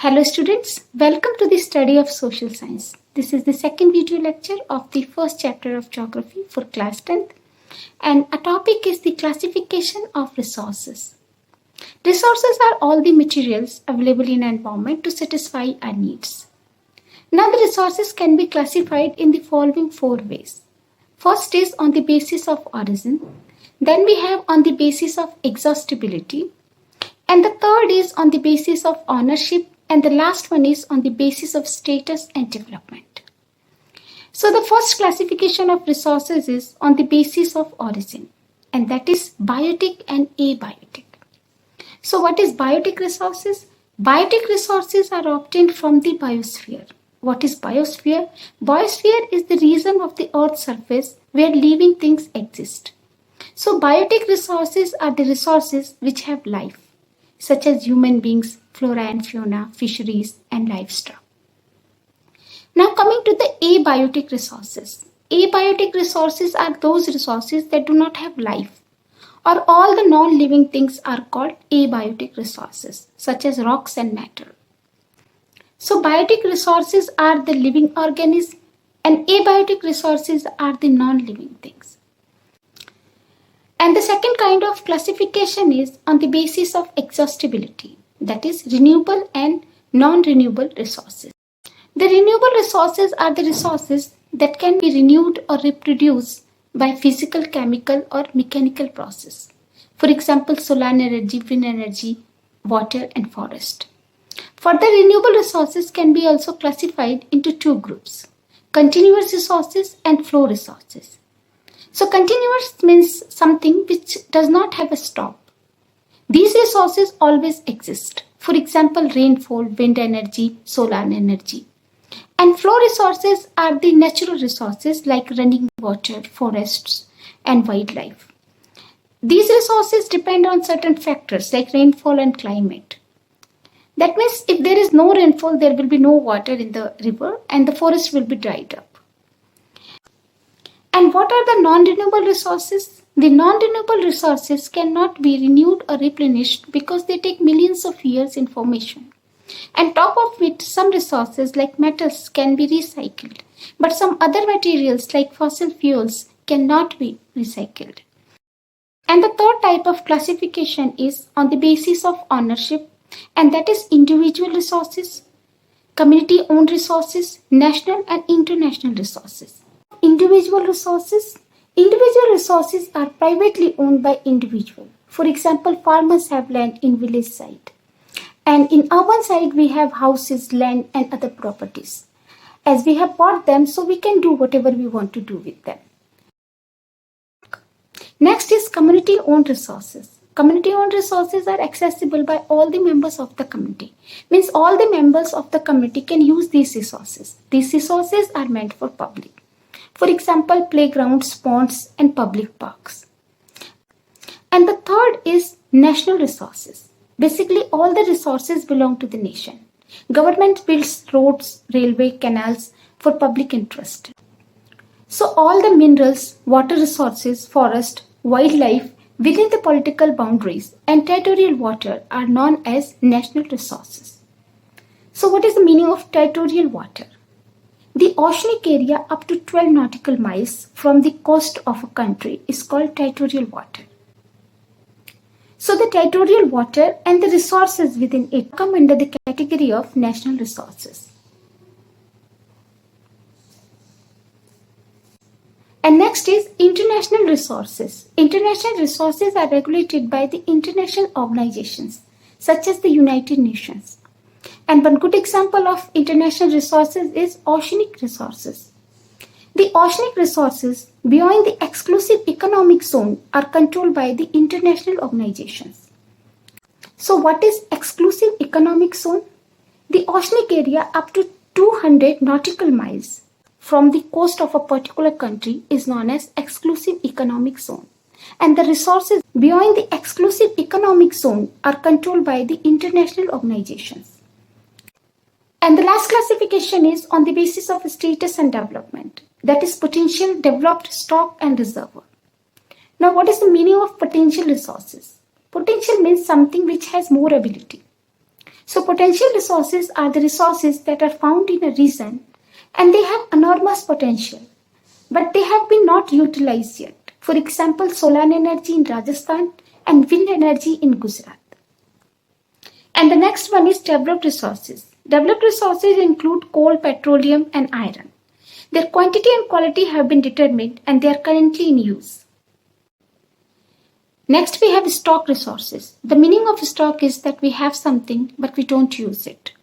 Hello students, welcome to the study of social science. This is the second video lecture of the first chapter of geography for class 10th, and our topic is the classification of resources. Resources are all the materials available in an environment to satisfy our needs. Now the resources can be classified in the following four ways. First is on the basis of origin, then we have on the basis of exhaustibility, and the third is on the basis of ownership, and the last one is on the basis of status and development. So the first classification of resources is on the basis of origin, and that is biotic and abiotic. So what is biotic resources? Biotic resources are obtained from the biosphere. What is biosphere? Biosphere is the region of the earth's surface where living things exist. So biotic resources are the resources which have life, such as human beings, flora and fauna, fisheries, and livestock. Now coming to the abiotic resources. Abiotic resources are those resources that do not have life, or all the non-living things are called abiotic resources, such as rocks and matter. So biotic resources are the living organisms, and abiotic resources are the non-living things. And the second kind of classification is on the basis of exhaustibility, that is renewable and non-renewable resources. The renewable resources are the resources that can be renewed or reproduced by physical, chemical or mechanical process. For example, solar energy, wind energy, water and forest. Further, renewable resources can be also classified into two groups, continuous resources and flow resources. So continuous means something which does not have a stop. These resources always exist. For example, rainfall, wind energy, solar energy. And flow resources are the natural resources like running water, forests, and wildlife. These resources depend on certain factors like rainfall and climate. That means if there is no rainfall, there will be no water in the river and the forest will be dried up. And what are the non-renewable resources? The non-renewable resources cannot be renewed or replenished because they take millions of years in formation. And top of it, some resources like metals can be recycled, but some other materials like fossil fuels cannot be recycled. And the third type of classification is on the basis of ownership, and that is individual resources, community-owned resources, national and international resources. Individual resources. Individual resources are privately owned by individuals. For example, farmers have land in village side. And in urban side, we have houses, land and other properties. As we have bought them, so we can do whatever we want to do with them. Next is community-owned resources. Community-owned resources are accessible by all the members of the community. Means all the members of the community can use these resources. These resources are meant for public. For example, playgrounds, ponds, and public parks. And the third is national resources. Basically, all the resources belong to the nation. Government builds roads, railway, canals for public interest. So all the minerals, water resources, forest, wildlife within the political boundaries and territorial water are known as national resources. So what is the meaning of territorial water? The oceanic area up to 12 nautical miles from the coast of a country is called territorial water. So the territorial water and the resources within it come under the category of national resources. And next is international resources. International resources are regulated by the international organizations such as the United Nations. And one good example of international resources is oceanic resources. The oceanic resources beyond the exclusive economic zone are controlled by the international organizations. So what is exclusive economic zone? The oceanic area up to 200 nautical miles from the coast of a particular country is known as exclusive economic zone. And the resources beyond the exclusive economic zone are controlled by the international organizations. And the last classification is on the basis of status and development. That is potential, developed, stock and reservoir. Now what is the meaning of potential resources? Potential means something which has more ability. So potential resources are the resources that are found in a region and they have enormous potential, but they have been not utilized yet. For example, solar energy in Rajasthan and wind energy in Gujarat. And the next one is developed resources. Developed resources include coal, petroleum, and iron. Their quantity and quality have been determined and they are currently in use. Next, we have stock resources. The meaning of stock is that we have something but we don't use it.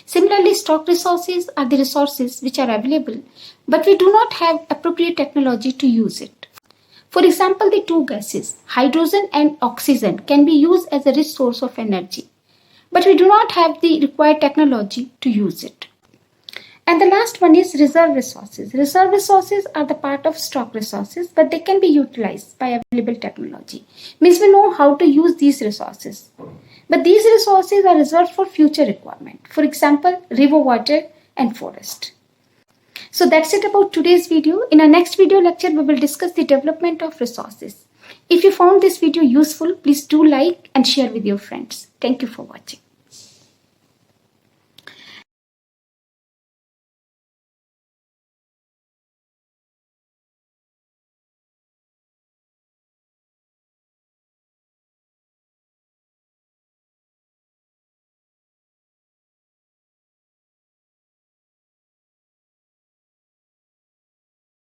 Similarly, stock resources are the resources which are available but we do not have appropriate technology to use it. For example, the two gases, hydrogen and oxygen, can be used as a rich source of energy, but we do not have the required technology to use it. And the last one is reserve resources. Reserve resources are the part of stock resources, but they can be utilized by available technology. Means we know how to use these resources. But these resources are reserved for future requirement. For example, river water and forest. So that's it about today's video. In our next video lecture, we will discuss the development of resources. If you found this video useful, please do like and share with your friends. Thank you for watching.